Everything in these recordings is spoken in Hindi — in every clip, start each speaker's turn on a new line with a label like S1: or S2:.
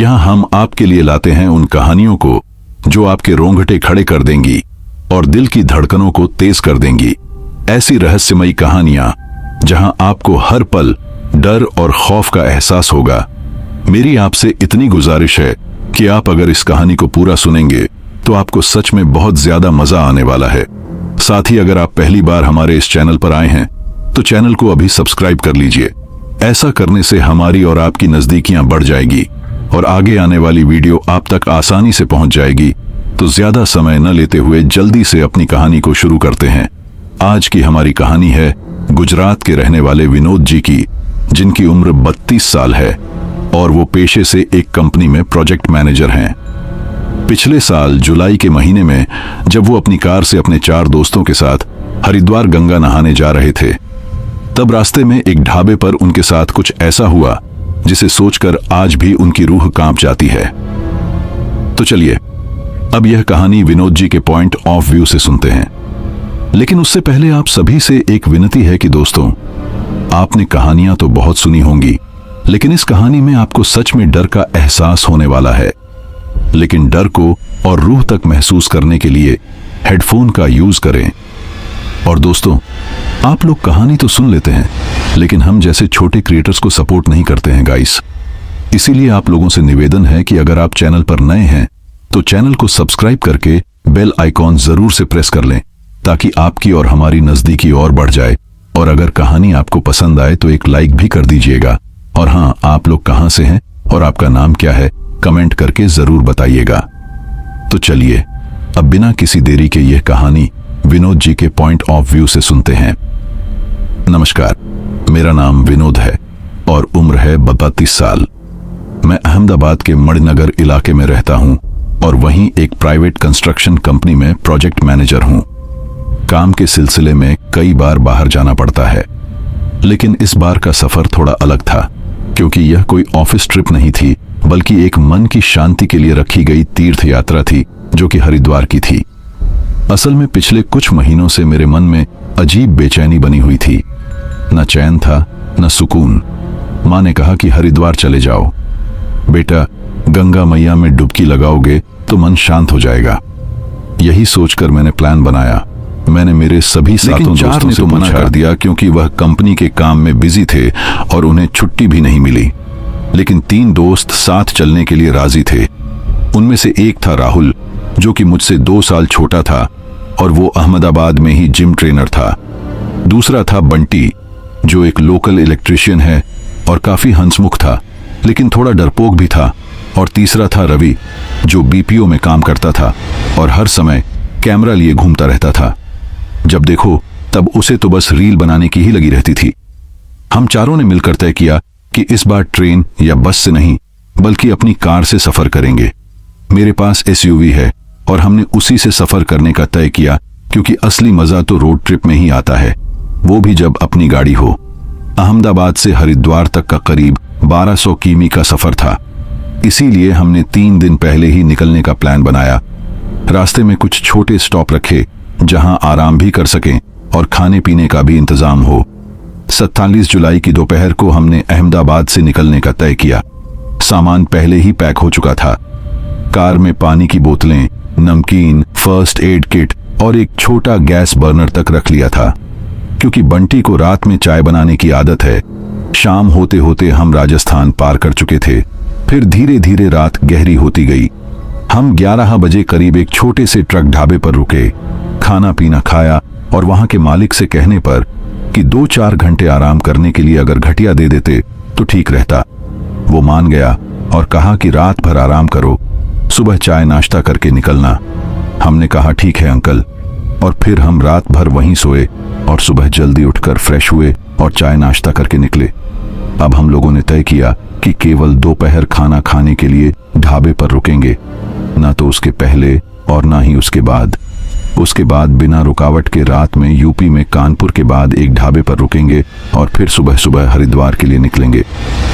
S1: यहाँ हम आपके लिए लाते हैं उन कहानियों को जो आपके रोंगटे खड़े कर देंगी और दिल की धड़कनों को तेज कर देंगी। ऐसी रहस्यमयी कहानियां जहां आपको हर पल डर और खौफ का एहसास होगा। मेरी आपसे इतनी गुजारिश है कि आप अगर इस कहानी को पूरा सुनेंगे तो आपको सच में बहुत ज्यादा मजा आने वाला है। साथ ही अगर आप पहली बार हमारे इस चैनल पर आए हैं तो चैनल को अभी सब्सक्राइब कर लीजिए। ऐसा करने से हमारी और आपकी नजदीकियां बढ़ जाएगी और आगे आने वाली वीडियो आप तक आसानी से पहुंच जाएगी। तो ज्यादा समय न लेते हुए जल्दी से अपनी कहानी को शुरू करते हैं। आज की हमारी कहानी है गुजरात के रहने वाले विनोद जी की, जिनकी उम्र 32 साल है और वो पेशे से एक कंपनी में प्रोजेक्ट मैनेजर हैं। पिछले साल जुलाई के महीने में जब वो अपनी कार से अपने 4 दोस्तों के साथ हरिद्वार गंगा नहाने जा रहे थे, तब रास्ते में एक ढाबे पर उनके साथ कुछ ऐसा हुआ जिसे सोचकर आज भी उनकी रूह कांप जाती है। तो चलिए अब यह कहानी विनोद जी के पॉइंट ऑफ व्यू से सुनते हैं। लेकिन उससे पहले आप सभी से एक विनती है कि दोस्तों, आपने कहानियां तो बहुत सुनी होंगी, लेकिन इस कहानी में आपको सच में डर का एहसास होने वाला है। लेकिन डर को और रूह तक महसूस करने के लिए हेडफोन का यूज करें। और दोस्तों, आप लोग कहानी तो सुन लेते हैं, लेकिन हम जैसे छोटे क्रिएटर्स को सपोर्ट नहीं करते हैं गाइस। इसीलिए आप लोगों से निवेदन है कि अगर आप चैनल पर नए हैं तो चैनल को सब्सक्राइब करके बेल आइकॉन जरूर से प्रेस कर लें, ताकि आपकी और हमारी नजदीकी और बढ़ जाए। और अगर कहानी आपको पसंद आए तो एक लाइक भी कर दीजिएगा। और हाँ, आप लोग कहां से हैं और आपका नाम क्या है, कमेंट करके जरूर बताइएगा। तो चलिए अब बिना किसी देरी के यह कहानी विनोद जी के पॉइंट ऑफ व्यू से सुनते हैं। नमस्कार, मेरा नाम विनोद है और उम्र है 32 साल। मैं अहमदाबाद के मणिनगर इलाके में रहता हूं और वहीं एक प्राइवेट कंस्ट्रक्शन कंपनी में प्रोजेक्ट मैनेजर हूं। काम के सिलसिले में कई बार बाहर जाना पड़ता है, लेकिन इस बार का सफर थोड़ा अलग था, क्योंकि यह कोई ऑफिस ट्रिप नहीं थी, बल्कि एक मन की शांति के लिए रखी गई तीर्थ यात्रा थी, जो कि हरिद्वार की थी। असल में पिछले कुछ महीनों से मेरे मन में अजीब बेचैनी बनी हुई थी। न चैन था न सुकून। माँ ने कहा कि हरिद्वार चले जाओ बेटा, गंगा मैया में डुबकी लगाओगे तो मन शांत हो जाएगा। यही सोचकर मैंने प्लान बनाया। मैंने मेरे सभी साथों दोस्तों से मना कर दिया, क्योंकि वह कंपनी के काम में बिजी थे और उन्हें छुट्टी भी नहीं मिली। लेकिन 3 दोस्त साथ चलने के लिए राजी थे। उनमें से एक था राहुल, जो कि मुझसे 2 साल छोटा था और वो अहमदाबाद में ही जिम ट्रेनर था। दूसरा था बंटी, जो एक लोकल इलेक्ट्रिशियन है और काफी हंसमुख था, लेकिन थोड़ा डरपोक भी था। और तीसरा था रवि, जो बीपीओ में काम करता था और हर समय कैमरा लिए घूमता रहता था। जब देखो तब उसे तो बस रील बनाने की ही लगी रहती थी। हम चारों ने मिलकर तय किया कि इस बार ट्रेन या बस से नहीं, बल्कि अपनी कार से सफर करेंगे। मेरे पास एसयूवी है और हमने उसी से सफर करने का तय किया, क्योंकि असली मजा तो रोड ट्रिप में ही आता है, वो भी जब अपनी गाड़ी हो। अहमदाबाद से हरिद्वार तक का करीब 1200 किमी का सफर था, इसीलिए हमने 3 दिन पहले ही निकलने का प्लान बनाया। रास्ते में कुछ छोटे स्टॉप रखे जहां आराम भी कर सकें और खाने पीने का भी इंतजाम हो। 27 जुलाई की दोपहर को हमने अहमदाबाद से निकलने का तय किया। सामान पहले ही पैक हो चुका था। कार में पानी की बोतलें, नमकीन, फर्स्ट एड किट और एक छोटा गैस बर्नर तक रख लिया था, क्योंकि बंटी को रात में चाय बनाने की आदत है। शाम होते होते हम राजस्थान पार कर चुके थे। फिर धीरे धीरे रात गहरी होती गई। हम 11 बजे करीब एक छोटे से ट्रक ढाबे पर रुके, खाना पीना खाया और वहां के मालिक से कहने पर कि 2-4 घंटे आराम करने के लिए अगर घटिया दे देते तो ठीक रहता। वो मान गया और कहा कि रात भर आराम करो, सुबह चाय नाश्ता करके निकलना। हमने कहा ठीक है अंकल, और फिर हम रात भर वहीं सोए और सुबह जल्दी उठकर फ्रेश हुए और चाय नाश्ता करके निकले। अब हम लोगों ने तय किया कि केवल दोपहर खाना खाने के लिए ढाबे पर रुकेंगे, ना तो उसके पहले और ना ही उसके बाद। उसके बाद बिना रुकावट के रात में यूपी में कानपुर के बाद एक ढाबे पर रुकेंगे और फिर सुबह सुबह हरिद्वार के लिए निकलेंगे।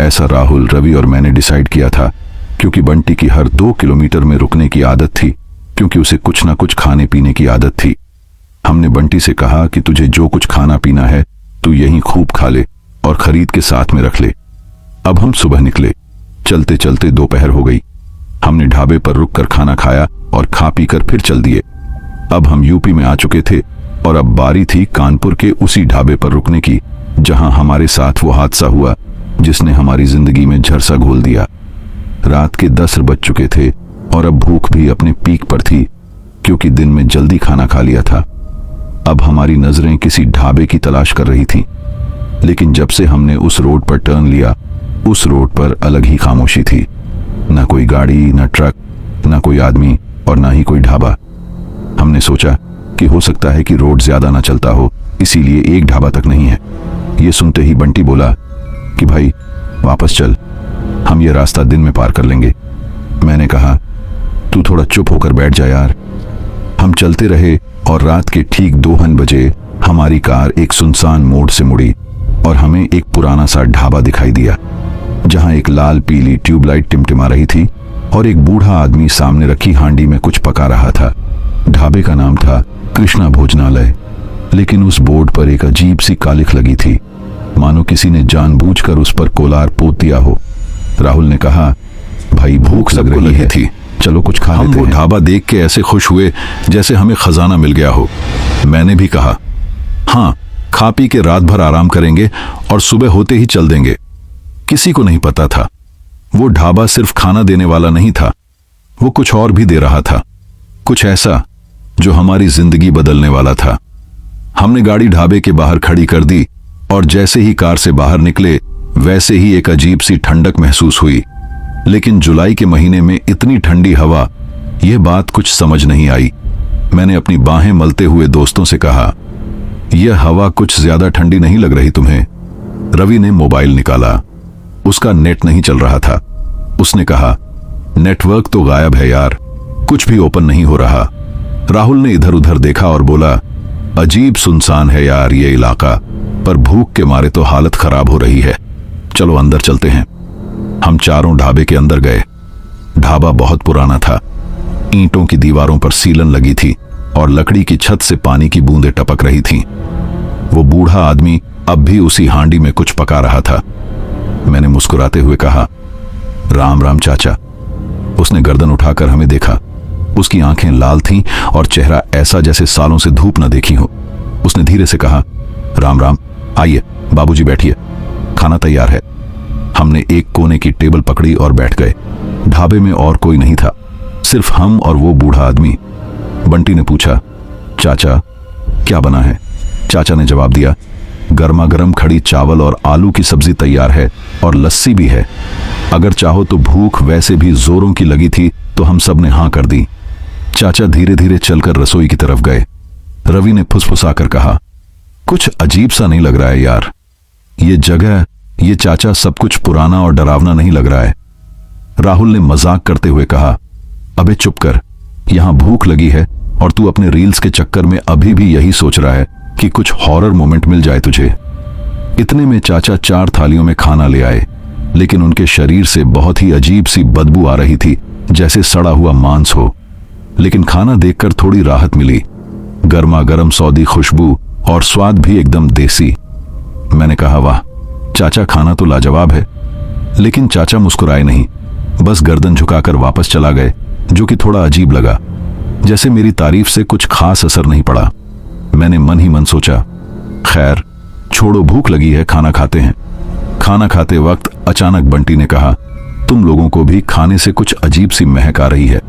S1: ऐसा राहुल, रवि और मैंने डिसाइड किया था, क्योंकि बंटी की हर 2 किलोमीटर में रुकने की आदत थी, क्योंकि उसे कुछ ना कुछ खाने पीने की आदत थी। हमने बंटी से कहा कि तुझे जो कुछ खाना पीना है तू यहीं खूब खा ले और खरीद के साथ में रख ले। अब हम सुबह निकले। चलते चलते दोपहर हो गई। हमने ढाबे पर रुककर खाना खाया और खा पी कर फिर चल दिए। अब हम यूपी में आ चुके थे और अब बारी थी कानपुर के उसी ढाबे पर रुकने की जहां हमारे साथ वो हादसा हुआ जिसने हमारी जिंदगी में झरसा घोल दिया। रात के 10 बज चुके थे और अब भूख भी अपने पीक पर थी क्योंकि दिन में जल्दी खाना खा लिया था। अब हमारी नजरें किसी ढाबे की तलाश कर रही थीं, लेकिन जब से हमने उस रोड पर टर्न लिया, उस रोड पर अलग ही खामोशी थी। न कोई गाड़ी, न ट्रक, न कोई आदमी और न ही कोई ढाबा। हमने सोचा कि हो सकता है कि रोड ज्यादा ना चलता हो, इसीलिए एक ढाबा तक नहीं है। ये सुनते ही बंटी बोला कि भाई वापस चल, हम ये रास्ता दिन में पार कर लेंगे। मैंने कहा तू थोड़ा चुप होकर बैठ जा यार। हम चलते रहे और रात के ठीक 2 बजे हमारी कार एक सुनसान मोड़ से मुड़ी और हमें एक पुराना सा ढाबा दिखाई दिया जहां एक लाल पीली ट्यूबलाइट टिमटिमा रही थी और एक बूढ़ा आदमी सामने रखी हांडी में कुछ पका रहा था। ढाबे का नाम था कृष्णा भोजनालय, लेकिन उस बोर्ड पर एक अजीब सी कालिख लगी थी, मानो किसी ने जानबूझकर उस पर कोलार पोत दिया हो। राहुल ने कहा भाई भूख लग रही थी, चलो कुछ खा लेते हैं। हम वो ढाबा देख के ऐसे खुश हुए जैसे हमें खजाना मिल गया हो। मैंने भी कहा हाँ, खा पी के रात भर आराम करेंगे और सुबह होते ही चल देंगे। किसी को नहीं पता था वो ढाबा सिर्फ खाना देने वाला नहीं था, वो कुछ और भी दे रहा था, कुछ ऐसा जो हमारी जिंदगी बदलने वाला था। हमने गाड़ी ढाबे के बाहर खड़ी कर दी और जैसे ही कार से बाहर निकले वैसे ही एक अजीब सी ठंडक महसूस हुई। लेकिन जुलाई के महीने में इतनी ठंडी हवा, यह बात कुछ समझ नहीं आई। मैंने अपनी बाहें मलते हुए दोस्तों से कहा यह हवा कुछ ज्यादा ठंडी नहीं लग रही तुम्हें? रवि ने मोबाइल निकाला, उसका नेट नहीं चल रहा था। उसने कहा नेटवर्क तो गायब है यार, कुछ भी ओपन नहीं हो रहा। राहुल ने इधर उधर देखा और बोला अजीब सुनसान है यार ये इलाका, पर भूख के मारे तो हालत खराब हो रही है, चलो अंदर चलते हैं। हम चारों ढाबे के अंदर गए। ढाबा बहुत पुराना था, ईंटों की दीवारों पर सीलन लगी थी और लकड़ी की छत से पानी की बूंदें टपक रही थीं। वो बूढ़ा आदमी अब भी उसी हांडी में कुछ पका रहा था। मैंने मुस्कुराते हुए कहा राम राम चाचा। उसने गर्दन उठाकर हमें देखा। उसकी आंखें लाल थीं और चेहरा ऐसा जैसे सालों से धूप न देखी हो। उसने धीरे से कहा राम राम, आइए बाबूजी बैठिए, खाना तैयार है। हमने एक कोने की टेबल पकड़ी और बैठ गए। ढाबे में और कोई नहीं था, सिर्फ हम और वो बूढ़ा आदमी। बंटी ने पूछा चाचा क्या बना है? चाचा ने जवाब दिया गर्मा गर्म खड़ी चावल और आलू की सब्जी तैयार है और लस्सी भी है। अगर चाहो तो। भूख वैसे भी जोरों की लगी थी तो हम सब ने हां कर दी। चाचा धीरे धीरे चलकर रसोई की तरफ गए। रवि ने फुसफुसाकर कहा कुछ अजीब सा नहीं लग रहा है यार, ये जगह, ये चाचा, सब कुछ पुराना और डरावना नहीं लग रहा है। राहुल ने मजाक करते हुए कहा अबे चुप कर, यहां भूख लगी है और तू अपने रील्स के चक्कर में अभी भी यही सोच रहा है कि कुछ हॉरर मोमेंट मिल जाए तुझे। इतने में चाचा 4 थालियों में खाना ले आए, लेकिन उनके शरीर से बहुत ही अजीब सी बदबू आ रही थी, जैसे सड़ा हुआ मांस हो। लेकिन खाना देखकर थोड़ी राहत मिली, गर्मा गर्म सौदी खुशबू और स्वाद भी एकदम देसी। मैंने कहा वाह चाचा, खाना तो लाजवाब है। लेकिन चाचा मुस्कुराए नहीं, बस गर्दन झुकाकर वापस चला गए, जो कि थोड़ा अजीब लगा, जैसे मेरी तारीफ से कुछ खास असर नहीं पड़ा। मैंने मन ही मन सोचा खैर छोड़ो, भूख लगी है, खाना खाते हैं। खाना खाते वक्त अचानक बंटी ने कहा तुम लोगों को भी खाने से कुछ अजीब सी महक आ रही है।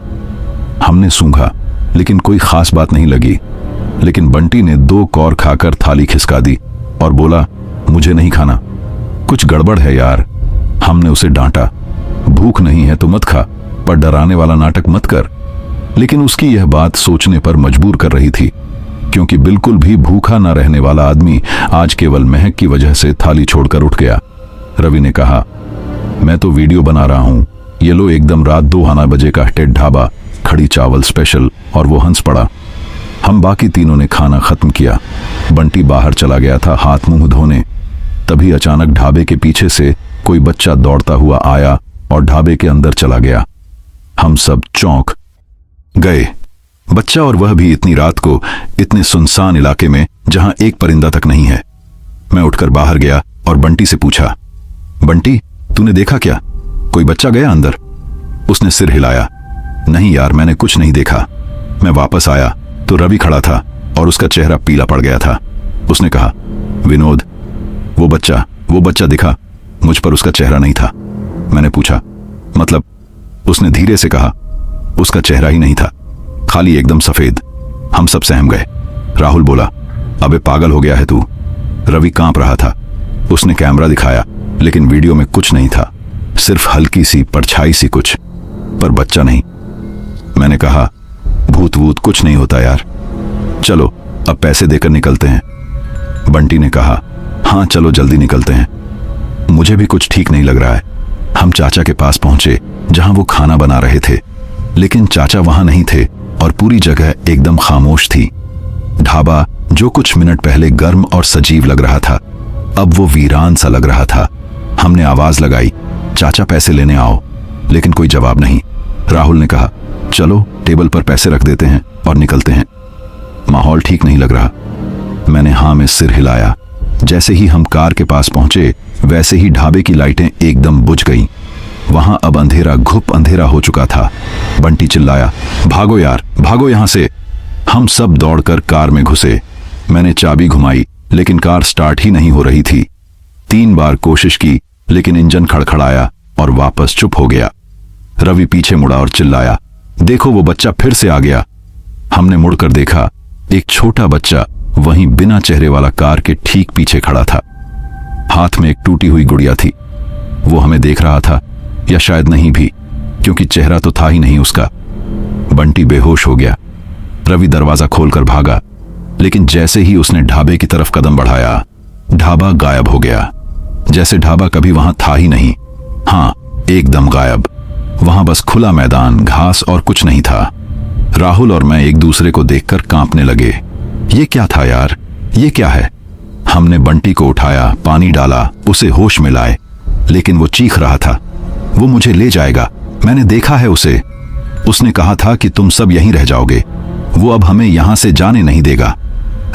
S1: हमने सूंघा, लेकिन कोई खास बात नहीं लगी। लेकिन बंटी ने 2 कौर खाकर थाली खिसका दी और बोला मुझे नहीं खाना, कुछ गड़बड़ है यार। हमने उसे डांटा भूख नहीं है तो मत खा, पर डराने वाला नाटक मत कर। लेकिन उसकी यह बात सोचने पर मजबूर कर रही थी, क्योंकि बिल्कुल भी भूखा न रहने वाला आदमी आज केवल महक की वजह से थाली छोड़कर उठ गया। रवि ने कहा मैं तो वीडियो बना रहा हूं, ये लो एकदम रात 2 बजे का टेड ढाबा, खड़ी चावल स्पेशल। और वो हंस पड़ा। हम बाकी तीनों ने खाना खत्म किया। बंटी बाहर चला गया था हाथ मुंह धोने। तभी अचानक ढाबे के पीछे से कोई बच्चा दौड़ता हुआ आया और ढाबे के अंदर चला गया। हम सब चौंक गए। बच्चा, और वह भी इतनी रात को, इतने सुनसान इलाके में जहां एक परिंदा तक नहीं है। मैं उठकर बाहर गया और बंटी से पूछा बंटी तूने देखा क्या? कोई बच्चा गया अंदर? उसने सिर हिलाया। नहीं यार, मैंने कुछ नहीं देखा। मैं वापस आया तो रवि खड़ा था और उसका चेहरा पीला पड़ गया था। उसने कहा, विनोद, वो बच्चा दिखा मुझ पर, उसका चेहरा नहीं था। मैंने पूछा, मतलब? उसने धीरे से कहा, उसका चेहरा ही नहीं था, खाली एकदम सफेद। हम सब सहम गए। राहुल बोला, अबे पागल हो गया है तू? रवि कांप रहा था। उसने कैमरा दिखाया, लेकिन वीडियो में कुछ नहीं था, सिर्फ हल्की सी परछाई सी कुछ, पर बच्चा नहीं। मैंने कहा, भूत वूत कुछ नहीं होता यार, चलो अब पैसे देकर निकलते हैं। बंटी ने कहा, हाँ चलो जल्दी निकलते हैं। मुझे भी कुछ ठीक नहीं लग रहा है। हम चाचा के पास पहुंचे जहां वो खाना बना रहे थे, लेकिन चाचा वहां नहीं थे और पूरी जगह एकदम खामोश थी। ढाबा जो कुछ मिनट पहले गर्म और सजीव लग रहा था, अब वो वीरान सा लग रहा था। हमने आवाज लगाई, चाचा पैसे लेने आओ, लेकिन कोई जवाब नहीं। राहुल ने कहा, चलो टेबल पर पैसे रख देते हैं और निकलते हैं, माहौल ठीक नहीं लग रहा। मैंने हाँ में सिर हिलाया। जैसे ही हम कार के पास पहुंचे, वैसे ही ढाबे की लाइटें एकदम बुझ गईं। वहां अब अंधेरा, घुप अंधेरा हो चुका था। बंटी चिल्लाया, भागो यार, भागो यहां से। हम सब दौड़कर कार में घुसे। मैंने चाबी घुमाई, लेकिन कार स्टार्ट ही नहीं हो रही थी। 3 बार कोशिश की, लेकिन इंजन खड़खड़ाया और वापस चुप हो गया। रवि पीछे मुड़ा और चिल्लाया, देखो वो बच्चा फिर से आ गया। हमने मुड़कर देखा, एक छोटा बच्चा वहीं बिना चेहरे वाला कार के ठीक पीछे खड़ा था। हाथ में एक टूटी हुई गुड़िया थी। वो हमें देख रहा था, या शायद नहीं भी, क्योंकि चेहरा तो था ही नहीं उसका। बंटी बेहोश हो गया। रवि दरवाजा खोलकर भागा, लेकिन जैसे ही उसने ढाबे की तरफ कदम बढ़ाया, ढाबा गायब हो गया, जैसे ढाबा कभी वहां था ही नहीं। हाँ, एकदम गायब। वहां बस खुला मैदान, घास और कुछ नहीं था। राहुल और मैं एक दूसरे को देखकर कांपने लगे। ये क्या था यार, ये क्या है? हमने बंटी को उठाया, पानी डाला, उसे होश में लाए, लेकिन वो चीख रहा था, वो मुझे ले जाएगा, मैंने देखा है उसे। उसने कहा था कि तुम सब यहीं रह जाओगे, वो अब हमें यहां से जाने नहीं देगा।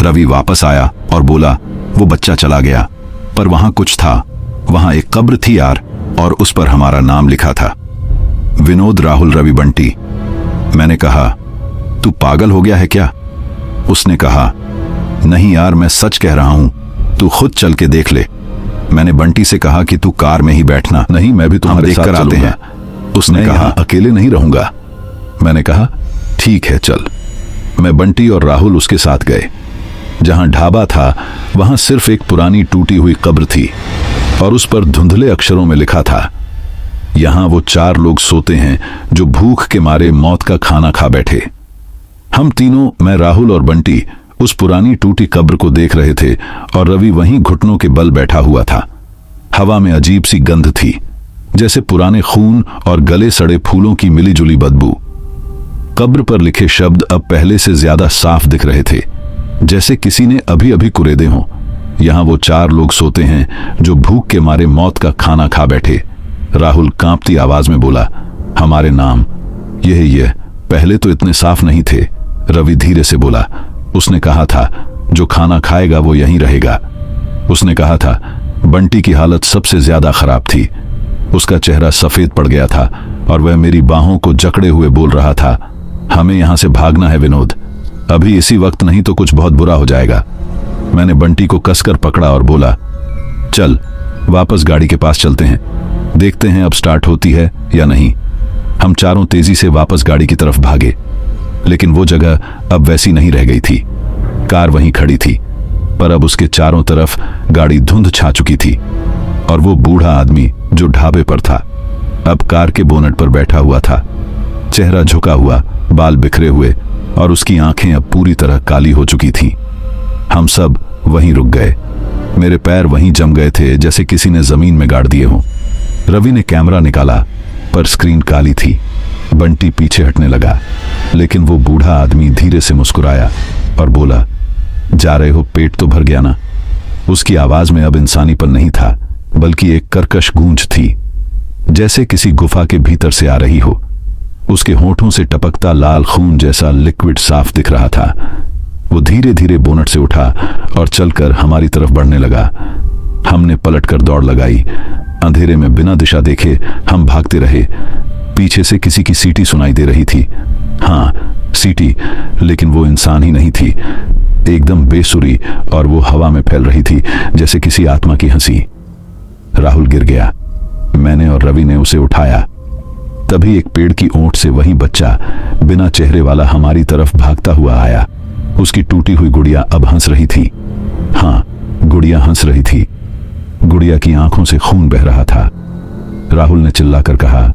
S1: रवि वापस आया और बोला, वो बच्चा चला गया, पर वहां कुछ था। वहां एक कब्र थी यार, और उस पर हमारा नाम लिखा था, विनोद, राहुल, रवि, बंटी। मैंने कहा, तू पागल हो गया है क्या? उसने कहा, नहीं यार, मैं सच कह रहा हूं, तू खुद चल के देख ले। मैंने बंटी से कहा कि तू कार में ही बैठना। नहीं, मैं भी तुम्हारे साथ आते हैं। उसने कहा, अकेले नहीं रहूंगा। मैंने कहा, ठीक है चल। मैं, बंटी और राहुल उसके साथ गए। जहां ढाबा था, वहां सिर्फ एक पुरानी टूटी हुई कब्र थी, और उस पर धुंधले अक्षरों में लिखा था, यहां वो 4 लोग सोते हैं जो भूख के मारे मौत का खाना खा बैठे। हम तीनों, मैं, राहुल और बंटी, उस पुरानी टूटी कब्र को देख रहे थे, और रवि वहीं घुटनों के बल बैठा हुआ था। हवा में अजीब सी गंध थी, जैसे पुराने खून और गले सड़े फूलों की मिलीजुली बदबू। कब्र पर लिखे शब्द अब पहले से ज्यादा साफ दिख रहे थे, जैसे किसी ने अभी अभी कुरेदे हों। यहां वो 4 लोग सोते हैं जो भूख के मारे मौत का खाना खा बैठे। राहुल कांपती आवाज में बोला, हमारे नाम। यह पहले तो इतने साफ नहीं थे। रवि धीरे से बोला, उसने कहा था जो खाना खाएगा वो यहीं रहेगा। उसने कहा था। बंटी की हालत सबसे ज्यादा खराब थी। उसका चेहरा सफेद पड़ गया था और वह मेरी बाहों को जकड़े हुए बोल रहा था, हमें यहां से भागना है विनोद, अभी इसी वक्त, नहीं तो कुछ बहुत बुरा हो जाएगा। मैंने बंटी को कसकर पकड़ा और बोला, चल वापस गाड़ी के पास चलते हैं, देखते हैं अब स्टार्ट होती है या नहीं। हम चारों तेजी से वापस गाड़ी की तरफ भागे, लेकिन वो जगह अब वैसी नहीं रह गई थी। कार वहीं खड़ी थी, पर अब उसके चारों तरफ गाड़ी धुंध छा चुकी थी, और वो बूढ़ा आदमी जो ढाबे पर था अब कार के बोनट पर बैठा हुआ था, चेहरा झुका हुआ, बाल बिखरे हुए, और उसकी आंखें अब पूरी तरह काली हो चुकी थीं। हम सब वहीं रुक गए। मेरे पैर वहीं जम गए थे जैसे किसी ने जमीन में गाड़ दिए हों। रवि ने कैमरा निकाला, पर स्क्रीन काली थी। बंटी पीछे हटने लगा, लेकिन वो बूढ़ा आदमी धीरे से मुस्कुराया और बोला, जा रहे हो, पेट तो भर गया ना? उसकी आवाज में अब इंसानीपन नहीं था, बल्कि एक कर्कश गूंज थी, जैसे किसी गुफा के भीतर से आ रही हो। उसके होठों से टपकता लाल खून जैसा लिक्विड साफ दिख रहा था। वो धीरे धीरे बोनट से उठा और चलकर हमारी तरफ बढ़ने लगा। हमने पलटकर दौड़ लगाई, अंधेरे में बिना दिशा देखे हम भागते रहे। पीछे से किसी की सीटी सुनाई दे रही थी। हाँ, सीटी, लेकिन वो इंसान ही नहीं थी। एकदम बेसुरी, और वो हवा में फैल रही थी जैसे किसी आत्मा की हंसी। राहुल गिर गया। मैंने और रवि ने उसे उठाया। तभी एक पेड़ की ओंठ से वही बच्चा बिना चेहरे वाला हमारी तरफ भागता हुआ आया। उसकी टूटी हुई गुड़िया अब हंस रही थी। हाँ, गुड़िया हंस रही थी। गुड़िया की आंखों से खून बह रहा था। राहुल ने चिल्लाकर कहा,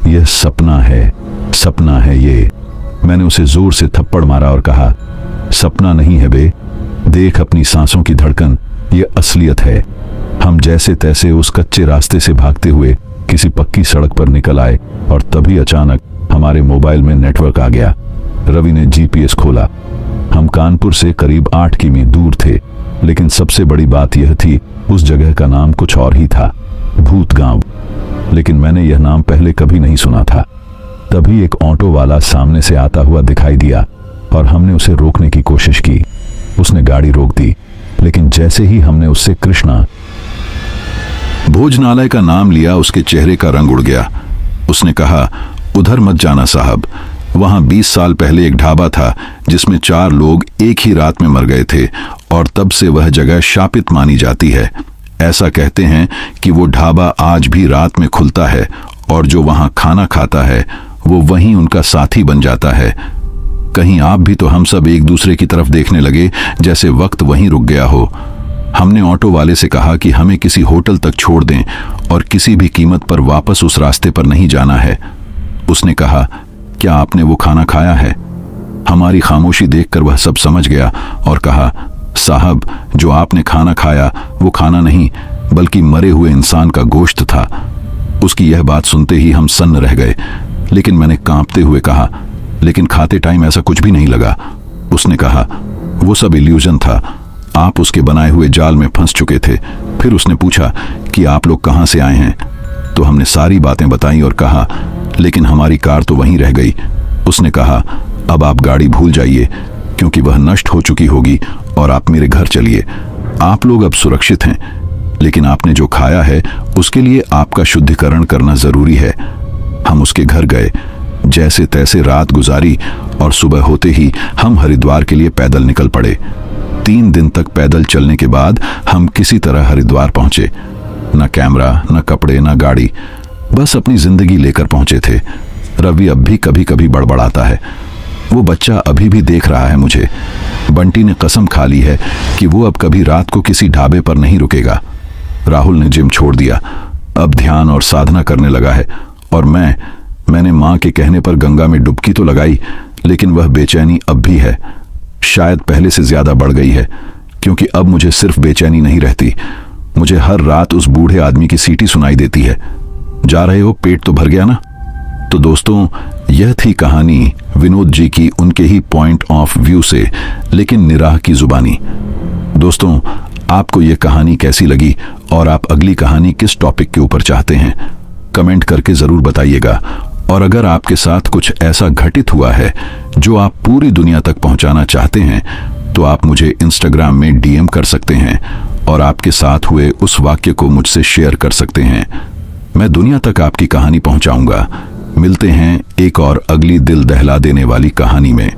S1: यह सपना है, सपना है ये। मैंने उसे जोर से थप्पड़ मारा और कहा, सपना नहीं है बे, देख अपनी सांसों की धड़कन, ये असलियत है। हम जैसे तैसे उस कच्चे रास्ते से भागते हुए किसी पक्की सड़क पर निकल आए और तभी अचानक हमारे मोबाइल में नेटवर्क आ गया। रवि ने जीपीएस खोला। हम कानपुर से करीब 8 किमी दूर थे, लेकिन सबसे बड़ी बात यह थी उस जगह का नाम कुछ और ही था, भूत गांव। लेकिन मैंने यह नाम पहले कभी नहीं सुना था। तभी एक ऑटो वाला सामने से आता हुआ दिखाई दिया और हमने उसे रोकने की कोशिश की। उसने गाड़ी रोक दी, लेकिन जैसे ही हमने उससे कृष्णा भोजनालय का नाम लिया, उसके चेहरे का रंग उड़ गया। उसने कहा, उधर मत जाना साहब, वहां 20 साल पहले एक ढाबा था जिसमें 4 लोग एक ही रात में मर गए थे और तब से वह जगह शापित मानी जाती है। ऐसा कहते हैं कि वो ढाबा आज भी रात में खुलता है और जो वहां खाना खाता है वो वहीं उनका साथी बन जाता है। कहीं आप भी तो हम सब एक दूसरे की तरफ देखने लगे जैसे वक्त वहीं रुक गया हो। हमने ऑटो वाले से कहा कि हमें किसी होटल तक छोड़ दें और किसी भी कीमत पर वापस उस रास्ते पर नहीं जाना है। उसने कहा, क्या आपने वो खाना खाया है? हमारी खामोशी देखकर वह सब समझ गया और कहा, साहब, जो आपने खाना खाया वो खाना नहीं बल्कि मरे हुए इंसान का गोश्त था। उसकी यह बात सुनते ही हम सन्न रह गए, लेकिन मैंने कांपते हुए कहा, लेकिन खाते टाइम ऐसा कुछ भी नहीं लगा। उसने कहा, वो सब इल्यूजन था, आप उसके बनाए हुए जाल में फंस चुके थे। फिर उसने पूछा कि आप लोग कहां से आए हैं, तो हमने सारी बातें बताई और कहा, लेकिन हमारी कार तो वहीं रह गई। उसने कहा, अब आप गाड़ी भूल जाइए क्योंकि वह नष्ट हो चुकी होगी और आप मेरे घर चलिए। आप लोग अब सुरक्षित हैं, लेकिन आपने जो खाया है उसके लिए आपका शुद्धिकरण करना जरूरी है। हम उसके घर गए, जैसे तैसे रात गुजारी और सुबह होते ही हम हरिद्वार के लिए पैदल निकल पड़े। 3 दिन तक पैदल चलने के बाद हम किसी तरह हरिद्वार पहुंचे। न कैमरा, न कपड़े, न गाड़ी, बस अपनी जिंदगी लेकर पहुंचे थे। रवि अब भी कभी कभी बड़बड़ाता है। वो बच्चा अभी भी देख रहा है मुझे। बंटी ने कसम खा ली है कि वो अब कभी रात को किसी ढाबे पर नहीं रुकेगा। राहुल ने जिम छोड़ दिया, अब ध्यान और साधना करने लगा है। और मैंने माँ के कहने पर गंगा में डुबकी तो लगाई, लेकिन वह बेचैनी अब भी है। शायद पहले से ज्यादा बढ़ गई है, क्योंकि अब मुझे सिर्फ बेचैनी नहीं रहती, मुझे हर रात उस बूढ़े आदमी की सीटी सुनाई देती है। जा रहे हो, पेट तो भर गया ना? तो दोस्तों, यह थी कहानी विनोद जी की उनके ही पॉइंट ऑफ व्यू से, लेकिन निराह की जुबानी। दोस्तों, आपको यह कहानी कैसी लगी और आप अगली कहानी किस टॉपिक के ऊपर चाहते हैं, कमेंट करके जरूर बताइएगा। और अगर आपके साथ कुछ ऐसा घटित हुआ है जो आप पूरी दुनिया तक पहुंचाना चाहते हैं, तो आप मुझे इंस्टाग्राम में डीएम कर सकते हैं और आपके साथ हुए उस वाक्य को मुझसे शेयर कर सकते हैं। मैं दुनिया तक आपकी कहानी पहुंचाऊंगा। मिलते हैं एक और अगली दिल दहला देने वाली कहानी में।